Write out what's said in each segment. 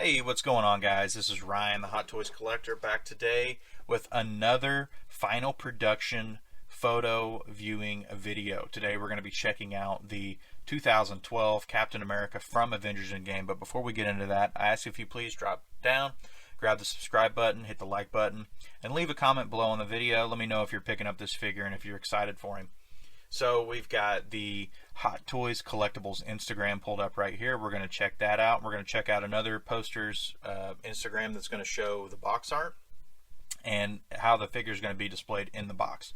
Hey, what's going on, guys? This is Ryan, the Hot Toys Collector, back today with another final production photo viewing video. Today we're going to be checking out the 2012 Captain America from Avengers Endgame. But before we get into that, I ask if you please drop down, grab the subscribe button, hit the like button, and leave a comment below on the video. Let me know if you're picking up this figure and if you're excited for him. So we've got the Hot Toys Collectibles Instagram pulled up right here. We're going to check that out. We're going to check out another poster's Instagram that's going to show the box art and how the figure is going to be displayed in the box.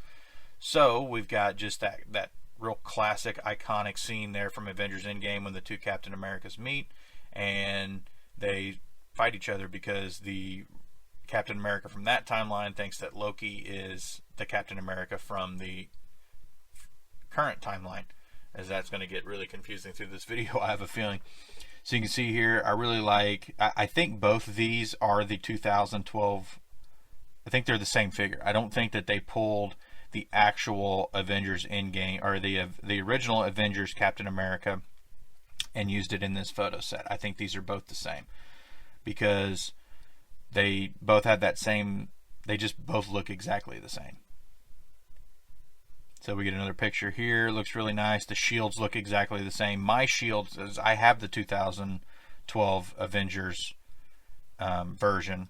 So we've got just that real classic, iconic scene there from Avengers Endgame when the two Captain Americas meet and they fight each other because the Captain America from that timeline thinks that Loki is the Captain America from the current timeline, as that's going to get really confusing through this video, I have a feeling. So you can see here, I really like, I think both of these are the 2012, I think they're the same figure. I don't think that they pulled the actual Avengers Endgame, or the original Avengers Captain America and used it in this photo set. I think these are both the same, because they both had that same, they just both look exactly the same. So we get another picture here. Looks really nice. The shields look exactly the same. My shields, I have the 2012 Avengers version.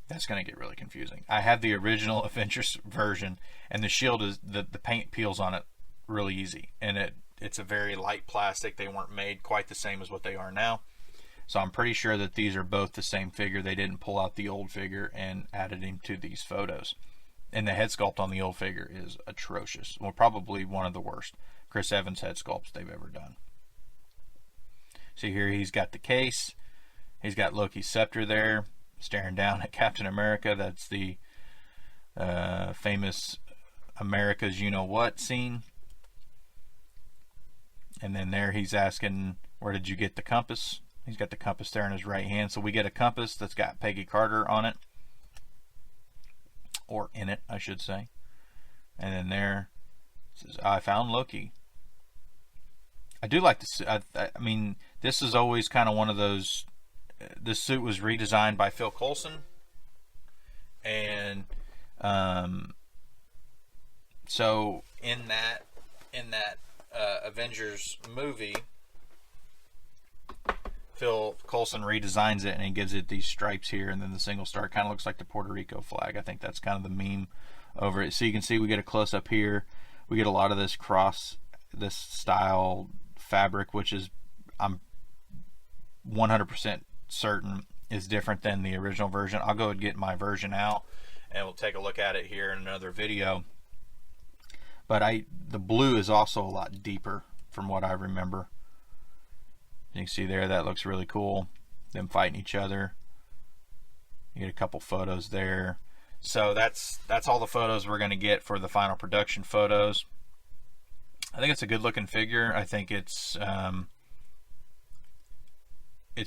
That's going to get really confusing. I have the original Avengers version, and the shield is the paint peels on it really easy, and it's a very light plastic. They weren't made quite the same as what they are now. So I'm pretty sure that these are both the same figure. They didn't pull out the old figure and added him to these photos. And the head sculpt on the old figure is atrocious. Well, probably one of the worst Chris Evans head sculpts they've ever done. See here, he's got the case. He's got Loki's scepter there, staring down at Captain America. That's the famous America's you-know-what scene. And then there he's asking, where did you get the compass? He's got the compass there in his right hand. So we get a compass that's got Peggy Carter on it. Or in it, I should say. And then there it says, I found Loki. I do like this. I mean, this is always kind of one of those. This suit was redesigned by Phil Coulson, and so in that Avengers movie, Phil Coulson redesigns it and he gives it these stripes here, and then the single star kind of looks like the Puerto Rico flag. I think that's kind of the meme over it. So you can see we get a close up here. We get a lot of this this style fabric, which is, I'm 100% certain is different than the original version. I'll go and get my version out and we'll take a look at it here in another video. But the blue is also a lot deeper from what I remember. You can see there, that looks really cool. Them fighting each other. You get a couple photos there. So that's all the photos we're going to get for the final production photos. I think it's a good looking figure. I think it's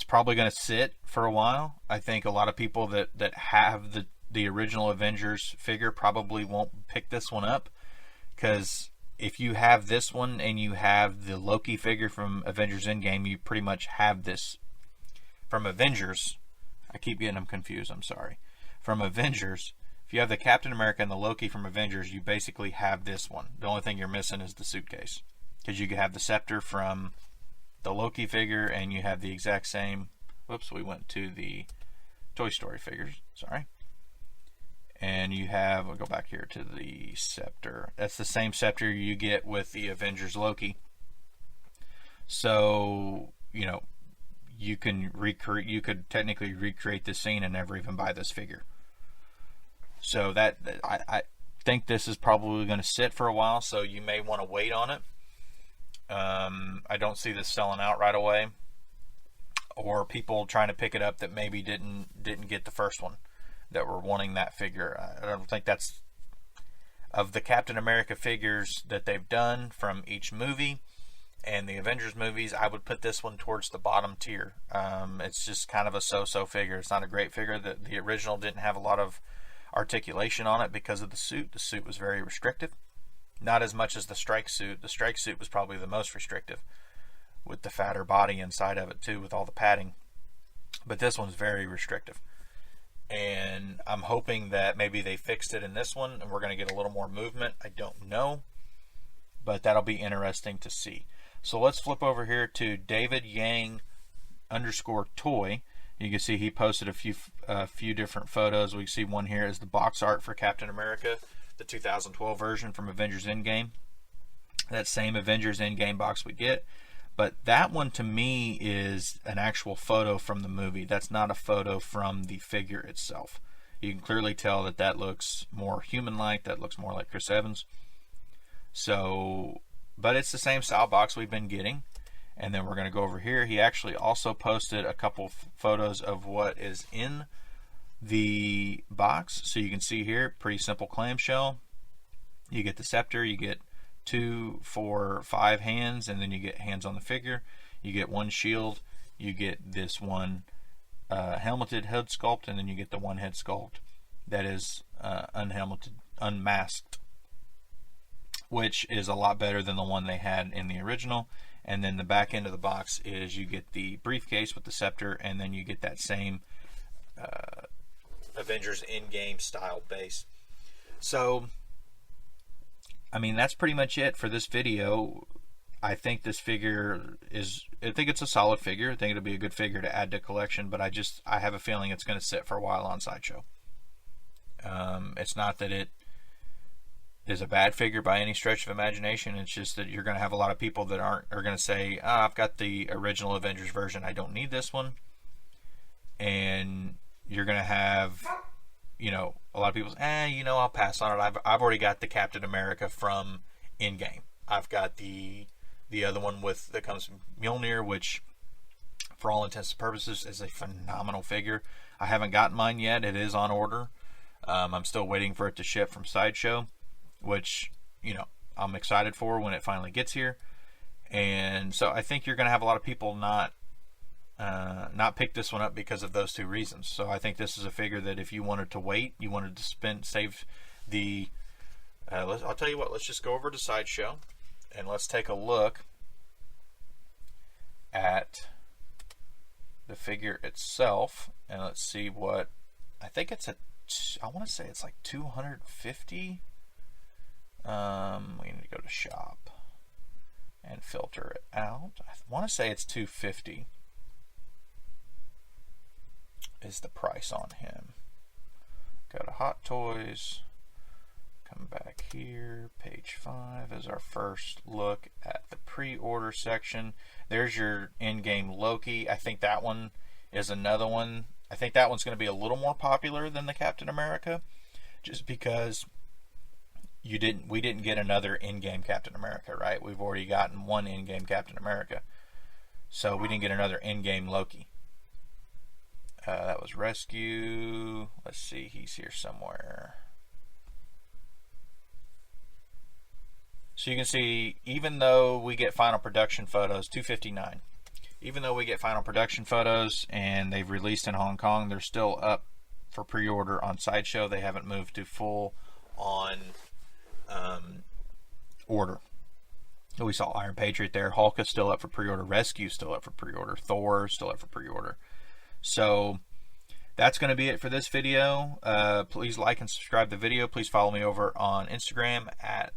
probably going to sit for a while. I think a lot of people that have the original Avengers figure probably won't pick this one up, because if you have this one and you have the Loki figure from Avengers Endgame, you pretty much have this from Avengers. I keep getting them confused, I'm sorry. From Avengers, if you have the Captain America and the Loki from Avengers, you basically have this one. The only thing you're missing is the suitcase, because you have the scepter from the Loki figure and you have the exact same, whoops, we went to the Toy Story figures, sorry. And you have, we'll go back here to the scepter. That's the same scepter you get with the Avengers Loki. So, you know, you could technically recreate this scene and never even buy this figure. So I think this is probably going to sit for a while, so you may want to wait on it. I don't see this selling out right away, or people trying to pick it up that maybe didn't get the first one, that were wanting that figure. I don't think that's, of the Captain America figures that they've done from each movie and the Avengers movies, I would put this one towards the bottom tier. It's just kind of a so-so figure. It's not a great figure. The original didn't have a lot of articulation on it because of the suit. The suit was very restrictive. Not as much as the strike suit. The strike suit was probably the most restrictive, with the fatter body inside of it too, with all the padding. but this one's very restrictive. And I'm hoping that maybe they fixed it in this one and we're going to get a little more movement. I don't know, but that'll be interesting to see. So let's flip over here to David Yang _toy. You can see he posted a few different photos. We can see one here is the box art for Captain America, the 2012 version from Avengers Endgame. That same Avengers Endgame box we get. But that one to me is an actual photo from the movie. That's not a photo from the figure itself. You can clearly tell that that looks more human-like. That looks more like Chris Evans. So, but it's the same style box we've been getting. And then we're going to go over here. He actually also posted a couple photos of what is in the box. So you can see here, pretty simple clamshell. You get the scepter, you get 2, 4, 5 hands, and then you get hands on the figure. You get one shield, you get this one helmeted head sculpt, and then you get the one head sculpt that is unhelmeted, unmasked, which is a lot better than the one they had in the original. And then the back end of the box is you get the briefcase with the scepter, and then you get that same Avengers Endgame style base. So I mean, that's pretty much it for this video. I think this figure is, I think it's a solid figure. I think it'll be a good figure to add to collection, but I have a feeling it's going to sit for a while on Sideshow. It's not that it is a bad figure by any stretch of imagination. It's just that you're going to have a lot of people that are going to say, I've got the original Avengers version, I don't need this one. And you're going to have, you know, a lot of people say, you know, I'll pass on it. I've already got the Captain America from Endgame. I've got the other one that comes from Mjolnir, which for all intents and purposes is a phenomenal figure. I haven't gotten mine yet. It is on order. I'm still waiting for it to ship from Sideshow, which, you know, I'm excited for when it finally gets here. And so I think you're going to have a lot of people not pick this one up because of those two reasons. So I think this is a figure that if you wanted to wait, you wanted to save the I'll tell you what, let's just go over to Sideshow and let's take a look at the figure itself, and let's see what I think it's I want to say it's like 250. We need to go to shop and filter it out. I want to say it's 250 is the price on him. Go to Hot Toys, come back here, page 5 is our first look at the pre-order section. There's your Endgame Loki. I think that one is another one. I think that one's going to be a little more popular than the Captain America, just because we didn't get another Endgame Captain America, right? We've already gotten one Endgame Captain America, so we didn't get another Endgame Loki. That was Rescue. Let's see, he's here somewhere. So you can see, even though we get final production photos, $259. Even though we get final production photos and they've released in Hong Kong, they're still up for pre-order on Sideshow. They haven't moved to full on order. We saw Iron Patriot there. Hulk is still up for pre-order. Rescue still up for pre-order. Thor still up for pre-order. So that's going to be it for this video. Please like and subscribe to the video. Please follow me over on Instagram at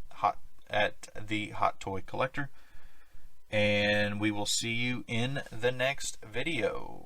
the Hot Toy Collector. And we will see you in the next video.